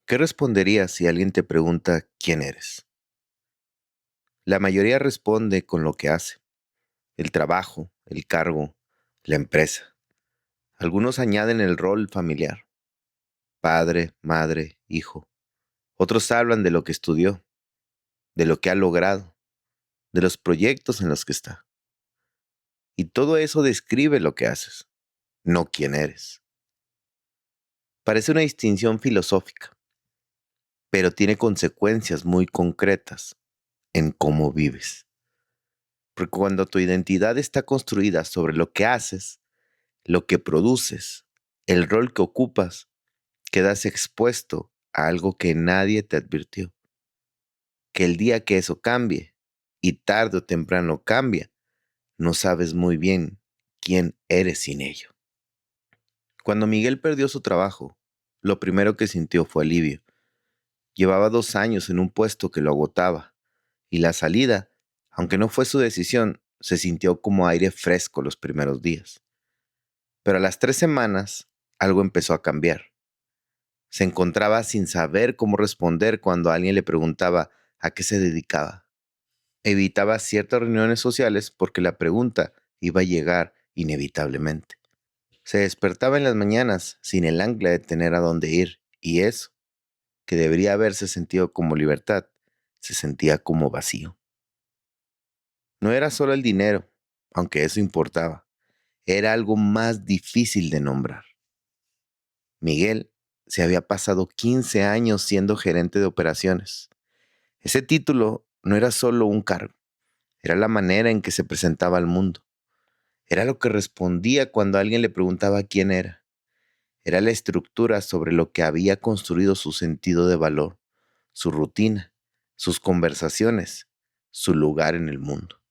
¿Qué responderías si alguien te pregunta quién eres? La mayoría responde con lo que hace, el trabajo, el cargo, la empresa. Algunos añaden el rol familiar, padre, madre, hijo. Otros hablan de lo que estudió, de lo que ha logrado, de los proyectos en los que está. Y todo eso describe lo que haces, no quién eres. Parece una distinción filosófica, pero tiene consecuencias muy concretas en cómo vives. Porque cuando tu identidad está construida sobre lo que haces, lo que produces, el rol que ocupas, quedas expuesto a algo que nadie te advirtió. Que el día que eso cambie, y tarde o temprano cambia, no sabes muy bien quién eres sin ello. Cuando Miguel perdió su trabajo, lo primero que sintió fue alivio. Llevaba 2 años en un puesto que lo agotaba, y la salida, aunque no fue su decisión, se sintió como aire fresco los primeros días. Pero a las 3 semanas, algo empezó a cambiar. Se encontraba sin saber cómo responder cuando alguien le preguntaba a qué se dedicaba. Evitaba ciertas reuniones sociales porque la pregunta iba a llegar inevitablemente. Se despertaba en las mañanas sin el ancla de tener a dónde ir, y eso, que debería haberse sentido como libertad, se sentía como vacío. No era solo el dinero, aunque eso importaba. Era algo más difícil de nombrar. Miguel se había pasado 15 años siendo gerente de operaciones. Ese título no era solo un cargo, era la manera en que se presentaba al mundo. Era lo que respondía cuando alguien le preguntaba quién era. Era la estructura sobre lo que había construido su sentido de valor, su rutina, sus conversaciones, su lugar en el mundo.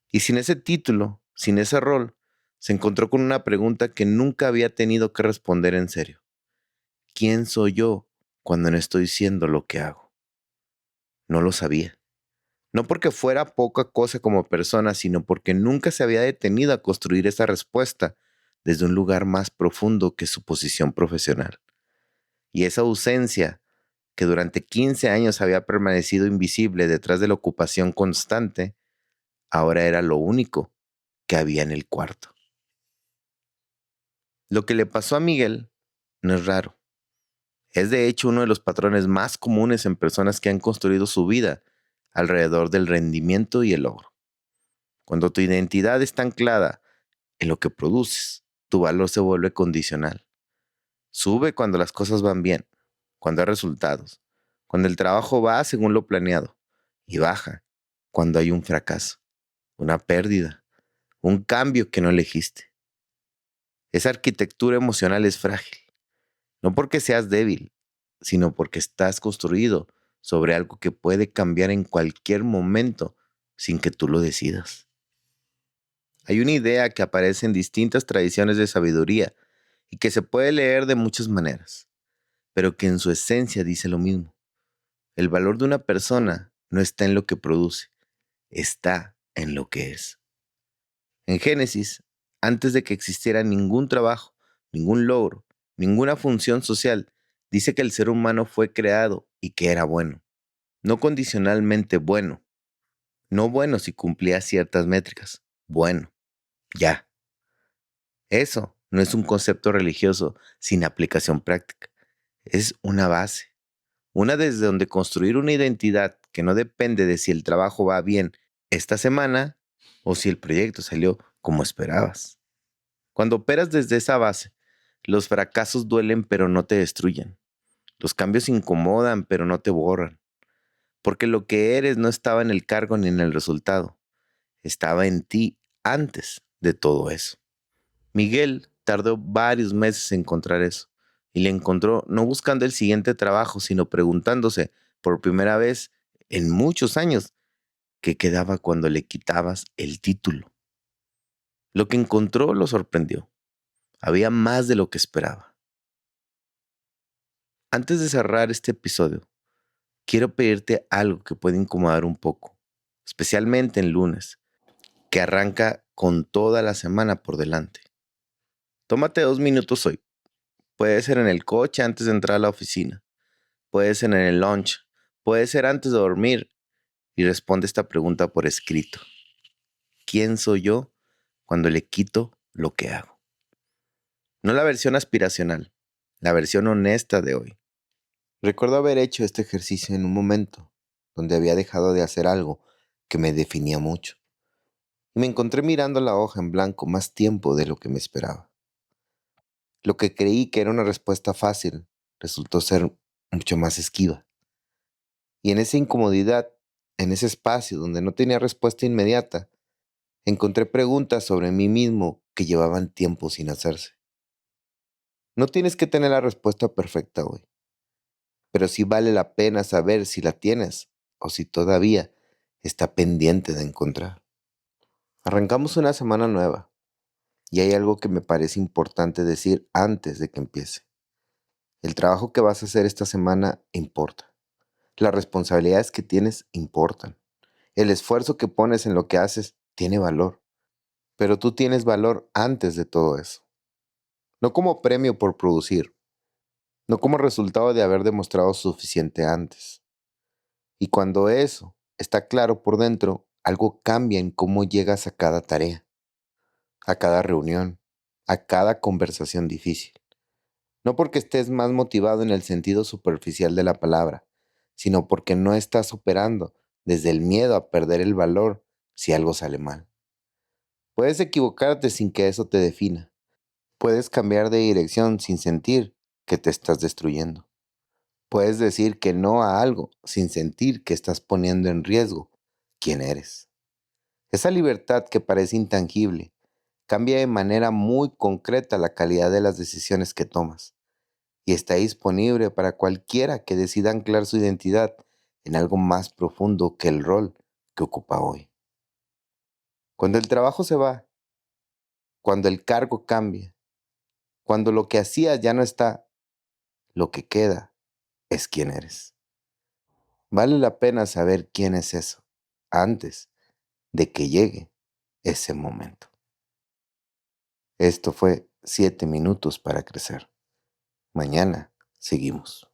Y sin ese título, sin ese rol, se encontró con una pregunta que nunca había tenido que responder en serio. ¿Quién soy yo cuando no estoy siendo lo que hago? No lo sabía. No porque fuera poca cosa como persona, sino porque nunca se había detenido a construir esa respuesta desde un lugar más profundo que su posición profesional. Y esa ausencia, que durante 15 años había permanecido invisible detrás de la ocupación constante, ahora era lo único que había en el cuarto. Lo que le pasó a Miguel no es raro. Es de hecho uno de los patrones más comunes en personas que han construido su vida alrededor del rendimiento y el logro. Cuando tu identidad está anclada en lo que produces, tu valor se vuelve condicional. Sube cuando las cosas van bien, cuando hay resultados, cuando el trabajo va según lo planeado, y baja cuando hay un fracaso, una pérdida, un cambio que no elegiste. Esa arquitectura emocional es frágil, no porque seas débil, sino porque estás construido sobre algo que puede cambiar en cualquier momento sin que tú lo decidas. Hay una idea que aparece en distintas tradiciones de sabiduría y que se puede leer de muchas maneras, pero que en su esencia dice lo mismo. El valor de una persona no está en lo que produce, está en lo que es. En Génesis, antes de que existiera ningún trabajo, ningún logro, ninguna función social, dice que el ser humano fue creado y que era bueno. No condicionalmente bueno, no bueno si cumplía ciertas métricas, bueno, ya. Eso no es un concepto religioso sin aplicación práctica. Es una base, una desde donde construir una identidad que no depende de si el trabajo va bien esta semana o si el proyecto salió como esperabas. Cuando operas desde esa base, los fracasos duelen pero no te destruyen. Los cambios incomodan pero no te borran. Porque lo que eres no estaba en el cargo ni en el resultado. Estaba en ti antes de todo eso. Miguel tardó varios meses en encontrar eso, y le encontró no buscando el siguiente trabajo, sino preguntándose por primera vez en muchos años qué quedaba cuando le quitabas el título. Lo que encontró lo sorprendió. Había más de lo que esperaba. Antes de cerrar este episodio, quiero pedirte algo que puede incomodar un poco, especialmente en lunes, que arranca con toda la semana por delante. Tómate 2 minutos hoy. Puede ser en el coche antes de entrar a la oficina. puede ser en el lunch, puede ser antes de dormir y responde esta pregunta por escrito. ¿Quién soy yo cuando le quito lo que hago? No la versión aspiracional, la versión honesta de hoy. Recuerdo haber hecho este ejercicio en un momento donde había dejado de hacer algo que me definía mucho. Y me encontré mirando la hoja en blanco más tiempo de lo que me esperaba. Lo que creí que era una respuesta fácil resultó ser mucho más esquiva. Y en esa incomodidad, en ese espacio donde no tenía respuesta inmediata, encontré preguntas sobre mí mismo que llevaban tiempo sin hacerse. No tienes que tener la respuesta perfecta hoy, pero sí vale la pena saber si la tienes o si todavía está pendiente de encontrar. Arrancamos una semana nueva y hay algo que me parece importante decir antes de que empiece. El trabajo que vas a hacer esta semana importa. Las responsabilidades que tienes importan. El esfuerzo que pones en lo que haces tiene valor. Pero tú tienes valor antes de todo eso. No como premio por producir, no como resultado de haber demostrado suficiente antes. Y cuando eso está claro por dentro, algo cambia en cómo llegas a cada tarea, a cada reunión, a cada conversación difícil. No porque estés más motivado en el sentido superficial de la palabra, sino porque no estás operando desde el miedo a perder el valor si algo sale mal. Puedes equivocarte sin que eso te defina. Puedes cambiar de dirección sin sentir que te estás destruyendo. Puedes decir que no a algo sin sentir que estás poniendo en riesgo quién eres. Esa libertad que parece intangible cambia de manera muy concreta la calidad de las decisiones que tomas y está disponible para cualquiera que decida anclar su identidad en algo más profundo que el rol que ocupa hoy. Cuando el trabajo se va, cuando el cargo cambia, cuando lo que hacías ya no está, lo que queda es quién eres. Vale la pena saber quién es eso antes de que llegue ese momento. Esto fue 7 minutos para crecer. Mañana seguimos.